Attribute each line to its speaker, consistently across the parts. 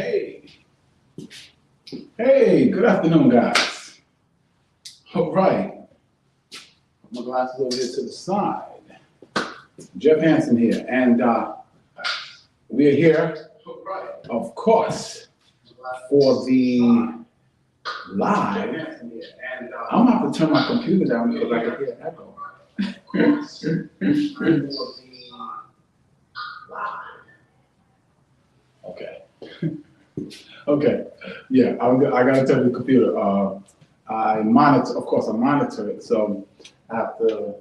Speaker 1: Hey, hey, good afternoon, guys. All right, put my glasses over here to the side. Jeff Hansen here, and we are here, of course, for the live. I'm gonna have to turn my computer down because I can hear echo. Okay. Okay. Yeah, I gotta tell the computer. I monitor, of course, I monitor it, so I have to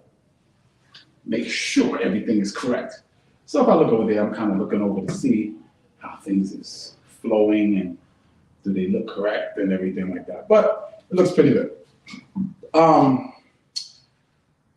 Speaker 1: make sure everything is correct. So if I look over there, I'm kind of looking over to see how things is flowing and do they look correct and everything like that. But it looks pretty good. For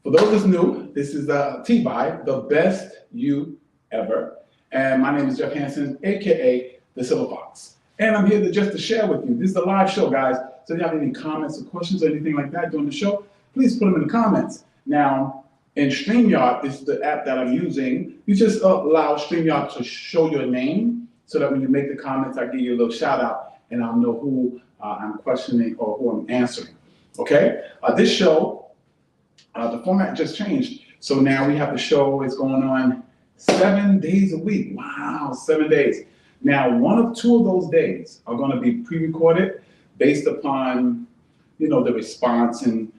Speaker 1: those that's new, this is TBYE, the best you ever. And my name is Jeff Hansen, AKA the Silver Fox. And I'm here just to share with you. This is a live show, guys. So if you have any comments or questions or anything like that during the show, please put them in the comments. Now, in StreamYard, this is the app that I'm using. You just allow StreamYard to show your name so that when you make the comments, I give you a little shout out and I'll know who I'm questioning or who I'm answering. Okay? This show, the format just changed. So now we have the show is going on 7 days a week. Wow, 7 days. Now, one of two of those days are going to be pre-recorded based upon, the response and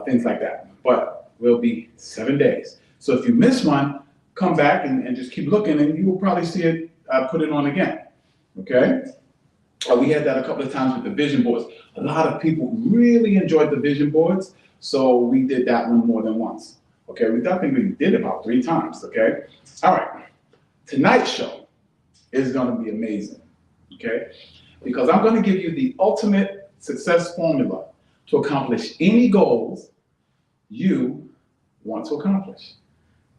Speaker 1: things like that. But will be 7 days. So if you miss one, come back and just keep looking and you will probably see it, put it on again, okay? We had that a couple of times with the vision boards. A lot of people really enjoyed the vision boards, so we did that one more than once, okay? I think we did about 3 times, okay? All right, tonight's show is gonna be amazing, okay? Because I'm gonna give you the ultimate success formula to accomplish any goals you want to accomplish,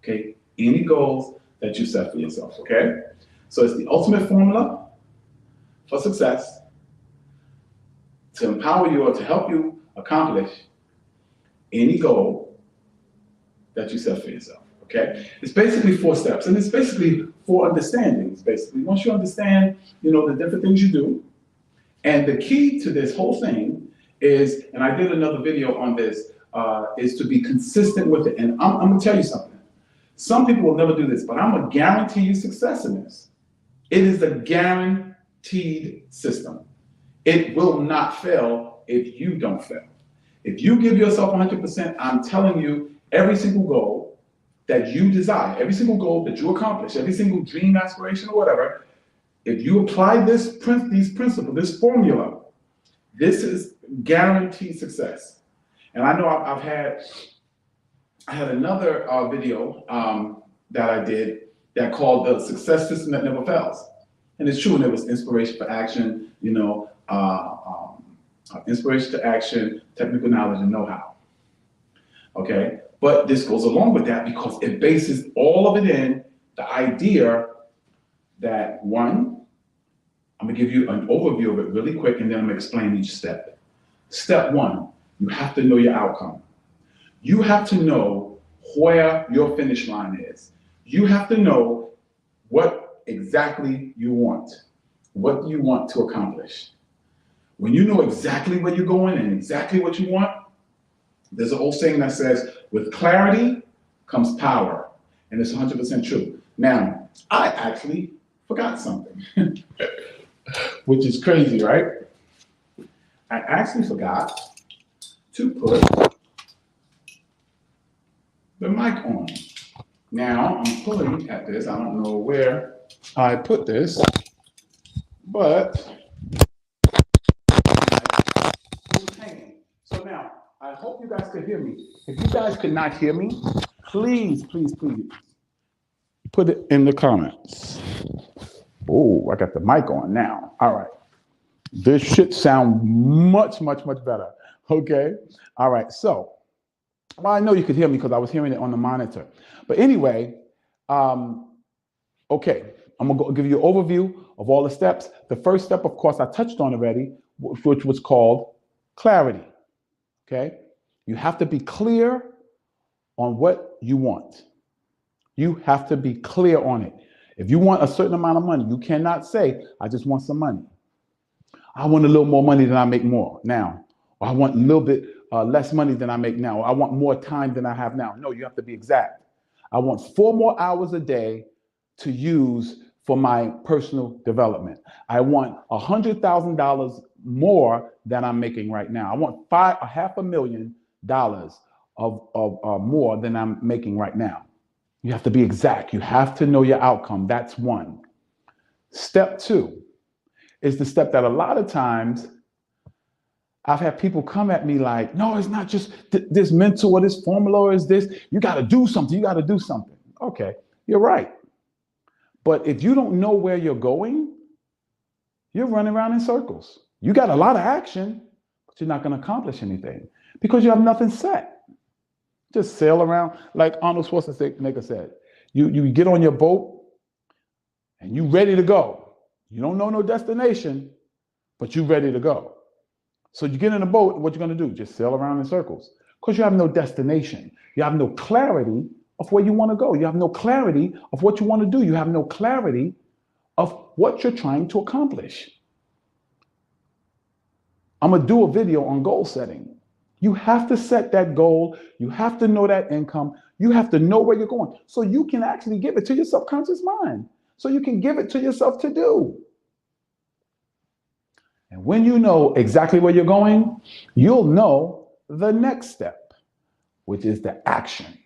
Speaker 1: okay? Any goals that you set for yourself, okay? So it's the ultimate formula for success to empower you or to help you accomplish any goal that you set for yourself, okay? It's basically 4 steps, and it's basically 4 understandings, basically. Once you understand, the different things you do, and the key to this whole thing is, and I did another video on this, is to be consistent with it. And I'm gonna tell you something. Some people will never do this, but I'm gonna guarantee you success in this. It is a guaranteed system. It will not fail if you don't fail. If you give yourself 100%, I'm telling you, every single goal that you desire, every single goal that you accomplish, every single dream, aspiration, or whatever, if you apply these principles, this formula, this is guaranteed success. And I know I had another video that I did that called the success system that never fails. And it's true, and it was inspiration for action, inspiration to action, technical knowledge and know-how. Okay, but this goes along with that because it bases all of it in the idea that, one, I'm gonna give you an overview of it really quick and then I'm gonna explain each step. Step 1, you have to know your outcome. You have to know where your finish line is. You have to know what exactly you want, what you want to accomplish. When you know exactly where you're going and exactly what you want, there's an old saying that says, with clarity comes power. And it's 100% true. Now, I actually forgot something, which is crazy, right? I actually forgot to put the mic on. Now, I'm pulling at this. I don't know where I put this, but it's hanging. So now, I hope you guys can hear me. If you guys could not hear me, please, please, please, put it in the comments. Oh, I got the mic on now. All right. This should sound much, much, much better. Okay. All right. So, well, I know you could hear me because I was hearing it on the monitor. But anyway, okay, I'm gonna give you an overview of all the steps. The first step, of course, I touched on already, which was called clarity. Okay. You have to be clear on what you want. You have to be clear on it. If you want a certain amount of money, you cannot say, I just want some money. I want a little more money than I make more now. Or I want a little bit less money than I make now. Or I want more time than I have now. No, you have to be exact. I want 4 more hours a day to use for my personal development. I want $100,000 more than I'm making right now. I want $500,000 of more than I'm making right now. You have to be exact. You have to know your outcome. That's one. Step 2 is the step that a lot of times I've had people come at me like, no, it's not just this mental or this formula or is this. You got to do something. You got to do something. Okay, you're right. But if you don't know where you're going, you're running around in circles. You got a lot of action, but you're not going to accomplish anything because you have nothing set. Just sail around like Arnold Schwarzenegger said. You get on your boat and you ready to go. You don't know no destination, but you ready to go. So you get in a boat, what you're going to do? Just sail around in circles because you have no destination. You have no clarity of where you want to go. You have no clarity of what you want to do. You have no clarity of what you're trying to accomplish. I'm going to do a video on goal setting. You have to set that goal. You have to know that income. You have to know where you're going so you can actually give it to your subconscious mind. So you can give it to yourself to do. And when you know exactly where you're going, you'll know the next step, which is the action.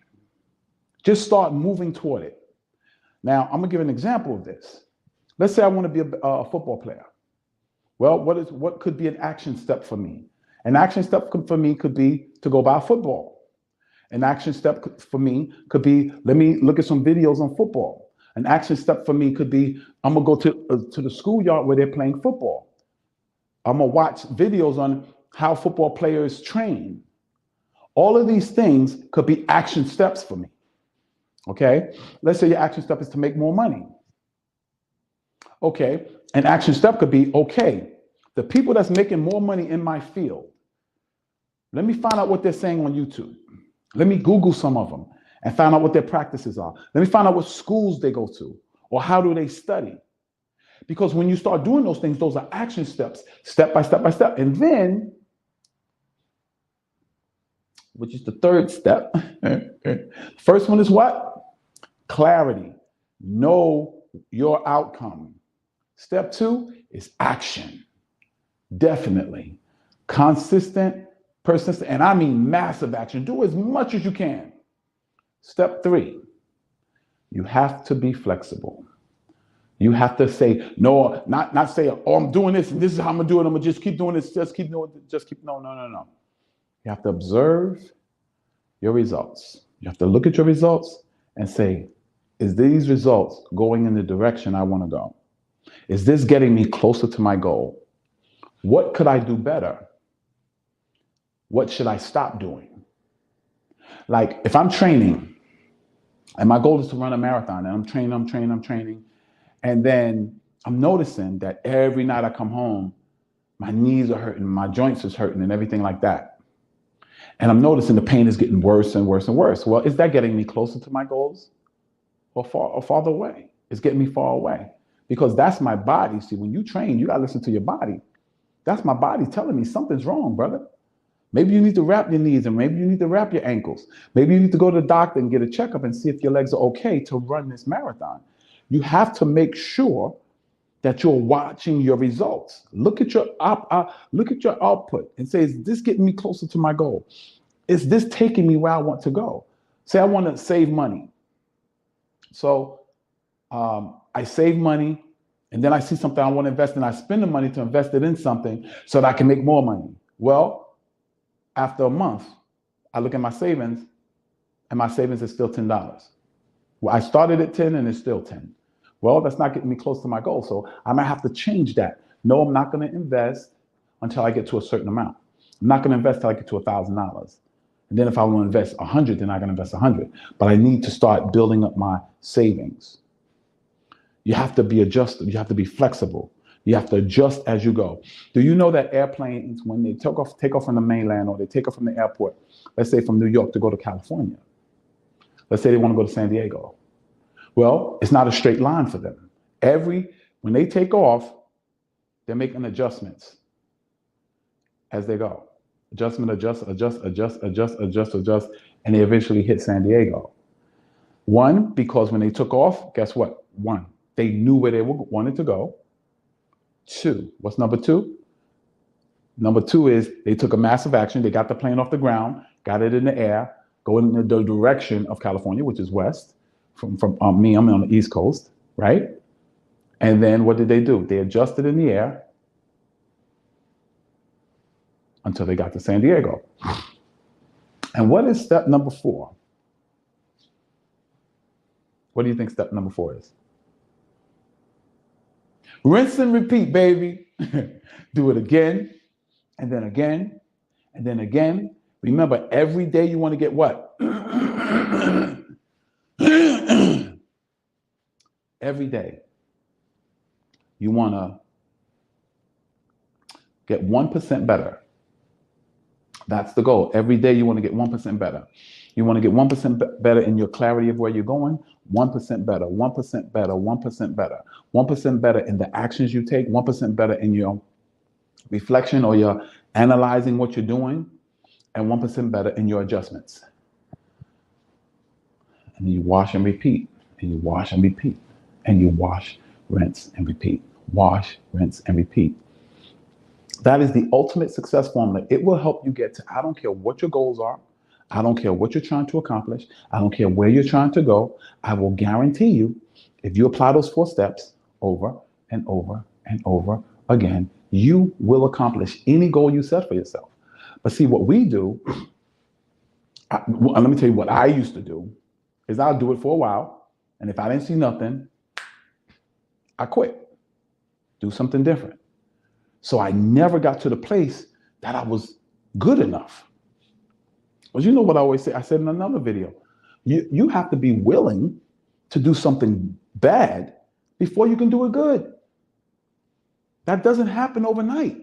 Speaker 1: Just start moving toward it. Now, I'm going to give an example of this. Let's say I want to be a football player. Well, what could be an action step for me? An action step for me could be to go buy football. An action step for me could be, let me look at some videos on football. An action step for me could be, I'm going to go to the schoolyard where they're playing football. I'm going to watch videos on how football players train. All of these things could be action steps for me. Okay? Let's say your action step is to make more money. Okay, an action step could be, okay, the people that's making more money in my field, let me find out what they're saying on YouTube. Let me Google some of them and find out what their practices are. Let me find out what schools they go to or how do they study. Because when you start doing those things, those are action steps, step by step by step. And then, which is the third step, first one is what? Clarity. Know your outcome. Step 2 is action. Definitely. Consistent, persistent, and I mean massive action. Do as much as you can. Step 3, you have to be flexible. You have to say, no, not say, oh, I'm doing this and this is how I'm gonna do it. I'm gonna just keep doing this, no. You have to observe your results. You have to look at your results and say, is these results going in the direction I want to go? Is this getting me closer to my goal? What could I do better? What should I stop doing? Like if I'm training and my goal is to run a marathon and I'm training, and then I'm noticing that every night I come home, my knees are hurting, my joints is hurting and everything like that. And I'm noticing the pain is getting worse and worse and worse. Well, is that getting me closer to my goals or farther away? It's getting me far away because that's my body. See, when you train, you gotta listen to your body. That's my body telling me something's wrong, brother. Maybe you need to wrap your knees and maybe you need to wrap your ankles. Maybe you need to go to the doctor and get a checkup and see if your legs are okay to run this marathon. You have to make sure that you're watching your results. Look at your output and say, is this getting me closer to my goal? Is this taking me where I want to go? Say I want to save money. So I save money and then I see something I want to invest in. I spend the money to invest it in something so that I can make more money. Well, after a month, I look at my savings and my savings is still $10. Well, I started at 10 and it's still 10. Well, that's not getting me close to my goal. So I might have to change that. No, I'm not going to invest until I get to a certain amount. I'm not going to invest until I get to $1,000. And then if I want to invest 100, then I'm going to invest 100. But I need to start building up my savings. You have to be adjusted. You have to be flexible. You have to adjust as you go. Do you know that airplanes, when they take off from the mainland or they take off from the airport, let's say from New York to go to California, let's say they want to go to San Diego. Well, it's not a straight line for them. When they take off, they're making adjustments. as they go. Adjustment, adjust, adjust, adjust, adjust, adjust, adjust, and they eventually hit San Diego. One, because when they took off, guess what? One, they knew where they wanted to go. Two, what's number two? Number two is they took a massive action. They got the plane off the ground, got it in the air, going in the direction of California, which is west. From me, I'm on the East Coast, right? And then what did they do? They adjusted in the air until they got to San Diego. And what is step number 4? What do you think step number 4 is? Rinse and repeat, baby. Do it again, and then again, and then again. Remember, every day you want to get what? Every day you want to get 1% better. That's the goal. Every day you want to get 1% better. You want to get 1% better in your clarity of where you're going, 1% better, 1% better, 1% better, 1% better in the actions you take, 1% better in your reflection or your analyzing what you're doing, and 1% better in your adjustments. And you wash and repeat, and you wash and repeat, and you wash, rinse, and repeat. Wash, rinse, and repeat. That is the ultimate success formula. It will help you get to, I don't care what your goals are. I don't care what you're trying to accomplish. I don't care where you're trying to go. I will guarantee you, if you apply those 4 steps over and over and over again, you will accomplish any goal you set for yourself. But see, what we do, let me tell you what I used to do, is I'll do it for a while. And if I didn't see nothing, I quit. Do something different. So I never got to the place that I was good enough. But you know what I always say? I said in another video, you have to be willing to do something bad before you can do it good. That doesn't happen overnight.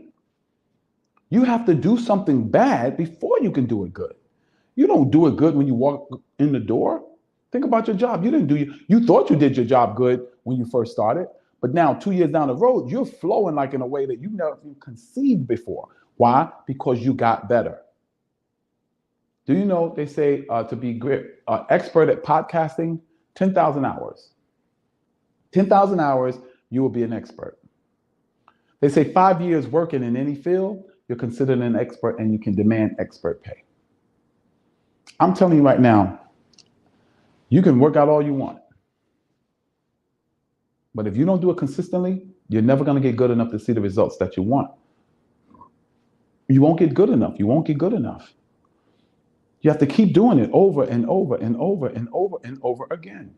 Speaker 1: You have to do something bad before you can do it good. You don't do it good when you walk in the door. Think about your job. You thought you did your job good when you first started, but now 2 years down the road, you're flowing like in a way that you've never conceived before. Why? Because you got better. Do you know they say to be great, expert at podcasting, 10,000 hours. 10,000 hours, you will be an expert. They say 5 years working in any field, you're considered an expert and you can demand expert pay. I'm telling you right now, you can work out all you want. But if you don't do it consistently, you're never going to get good enough to see the results that you want. You won't get good enough. You won't get good enough. You have to keep doing it over and over and over and over and over again.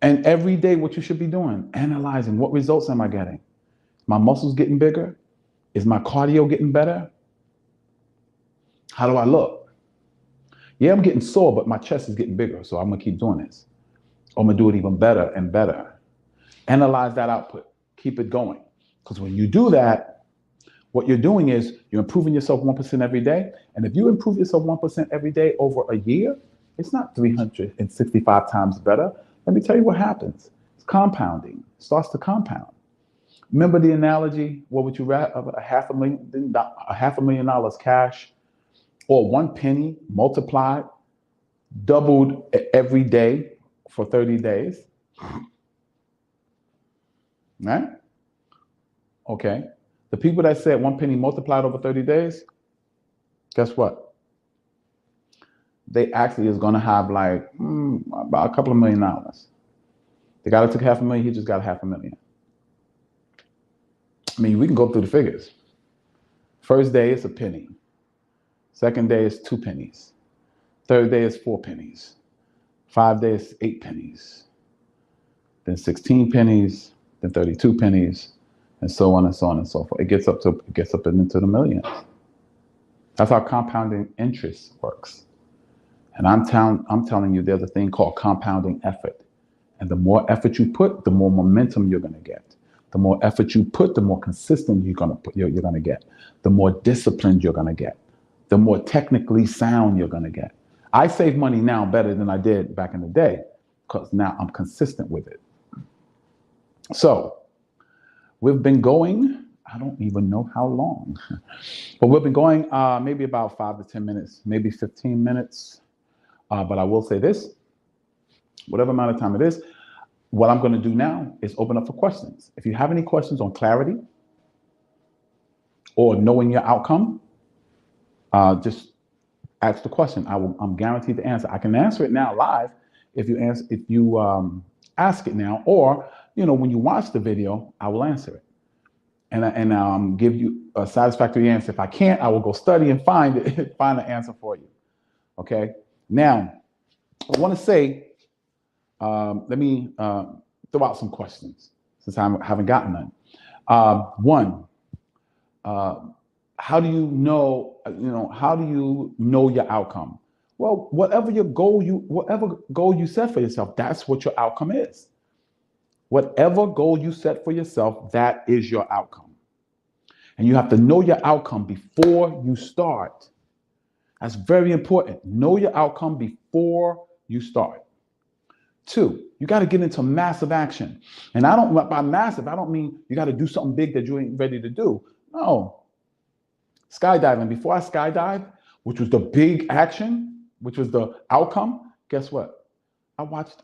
Speaker 1: And every day, what you should be doing, analyzing what results am I getting? My muscles getting bigger? Is my cardio getting better? How do I look? Yeah, I'm getting sore, but my chest is getting bigger, so I'm gonna keep doing this. I'm gonna do it even better and better. Analyze that output. Keep it going. Because when you do that, what you're doing is you're improving yourself 1% every day. And if you improve yourself 1% every day over a year, it's not 365 times better. Let me tell you what happens. It's compounding. It starts to compound. Remember the analogy? What would you rather, $500,000 cash or 1 penny multiplied, doubled every day for 30 days? Right? Okay. The people that said 1 penny multiplied over 30 days, guess what? They actually is going to have like about a couple of $1 million. The guy that took $500,000, he just got $500,000. I mean, we can go through the figures. First day is a penny. Second day is 2 pennies. Third day is 4 pennies. 5 days, 8 pennies. Then 16 pennies. Then 32 pennies. And so on and so on and so forth. It gets up into the millions. That's how compounding interest works. And I'm telling you, there's a thing called compounding effort. And the more effort you put, the more momentum you're going to get. The more effort you put, the more consistent you're going to get. The more disciplined you're going to get. The more technically sound you're going to get. I save money now better than I did back in the day because now I'm consistent with it. So we've been going
Speaker 2: I don't even know how long, but we've been going maybe about 5 to 10 minutes, maybe 15 minutes. But I will say this, whatever amount of time it is, what I'm going to do now is open up for questions. If you have any questions on clarity or knowing your outcome, just ask the question. I'm guaranteed to answer. I can answer it now live if you ask it now, or when you watch the video, I will answer it and give you a satisfactory answer. If I can't, I will go study and find an answer for you. Okay. Now, I want to say, let me throw out some questions since I haven't gotten none. One, how do you know? How do you know your outcome? Well, whatever goal you set for yourself, that's what your outcome is. Whatever goal you set for yourself, that is your outcome. And you have to know your outcome before you start. That's very important. Know your outcome before you start. 2, you got to get into massive action. And by massive, I don't mean you got to do something big that you ain't ready to do. No. Skydiving. Before I skydived, which was the big action, which was the outcome, guess what? I watched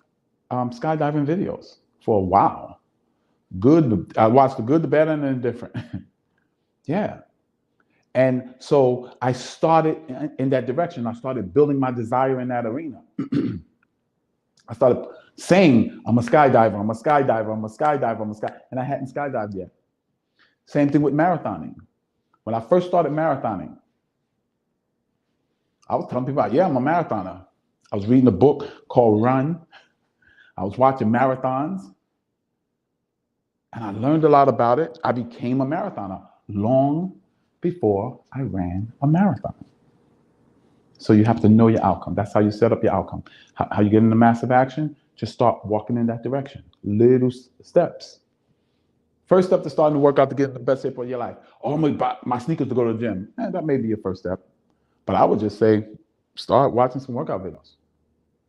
Speaker 2: skydiving videos for a while. I watched the good, the bad, and the indifferent. Yeah. And so I started in that direction. I started building my desire in that arena. I started saying, I'm a skydiver, I'm a skydiver, I'm a skydiver, I'm a sky, and I hadn't skydived yet. Same thing with marathoning. When I first started marathoning, I was telling people, yeah, I'm a marathoner. I was reading a book called Run. I was watching marathons, and I learned a lot about it. I became a marathoner long before I ran a marathon. So you have to know your outcome. That's how you set up your outcome. How you get into massive action? Just start walking in that direction. Little steps. First step to starting to work out to get in the best shape of your life. Oh, I'm going to buy my sneakers to go to the gym. That may be your first step. But I would just say, start watching some workout videos.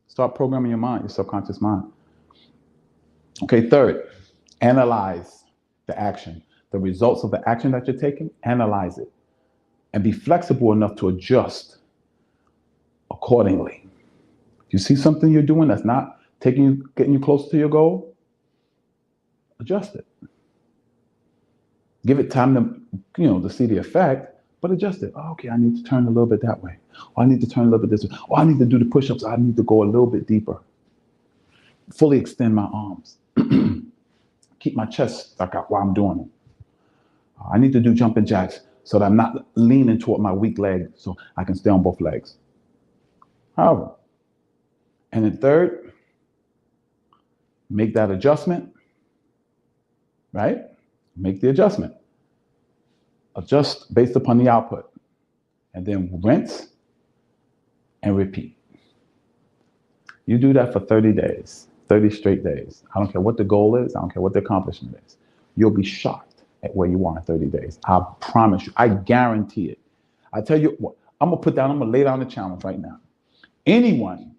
Speaker 2: Start programming your mind, your subconscious mind. Okay, 3rd, analyze the action. The results of the action that you're taking, analyze it. And be flexible enough to adjust accordingly. If you see something you're doing that's not getting you closer to your goal, adjust it. Give it time to see the effect, but adjust it. Oh, okay, I need to turn a little bit that way. Or I need to turn a little bit this way. Or I need to do the push-ups. I need to go a little bit deeper. Fully extend my arms. Keep my chest stuck out while I'm doing it. I need to do jumping jacks so that I'm not leaning toward my weak leg so I can stay on both legs. However, and then 3rd, make that adjustment, right? Make the adjustment. Adjust based upon the output. And then rinse and repeat. You do that for 30 days, 30 straight days. I don't care what the goal is. I don't care what the accomplishment is. You'll be shocked at where you are in 30 days. I promise you. I guarantee it. I tell you what, I'm going to lay down the challenge right now. Anyone,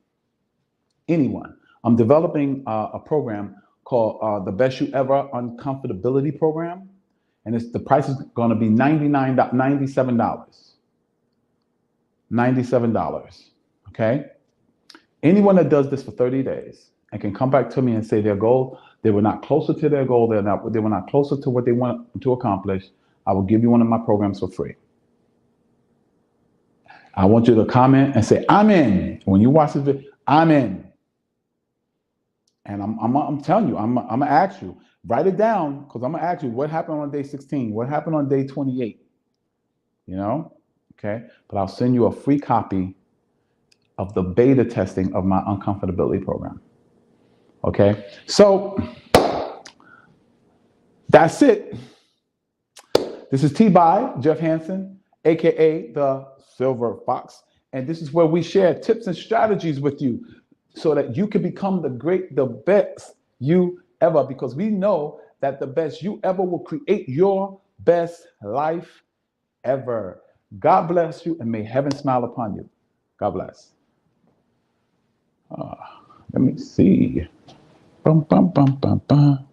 Speaker 2: I'm developing a program called the Best You Ever Uncomfortability Program. And the price is going to be $97. $97. Okay? Anyone that does this for 30 days and can come back to me and say their goal, they were not closer to their goal, they were not closer to what they want to accomplish, I will give you one of my programs for free. I want you to comment and say, I'm in. When you watch this video, I'm in. And I'm telling you, I'm going to ask you, write it down, because I'm going to ask you what happened on day 16, what happened on day 28, okay? But I'll send you a free copy of the beta testing of my uncomfortability program, okay? So that's it. This is TBYE, Jeff Hansen, AKA the Silver Fox. And this is where we share tips and strategies with you so that you can become the best you ever, because we know that the best you ever will create your best life ever. God bless you, and may heaven smile upon you. God bless. Let me see. Bum, bum, bum, bum, bum.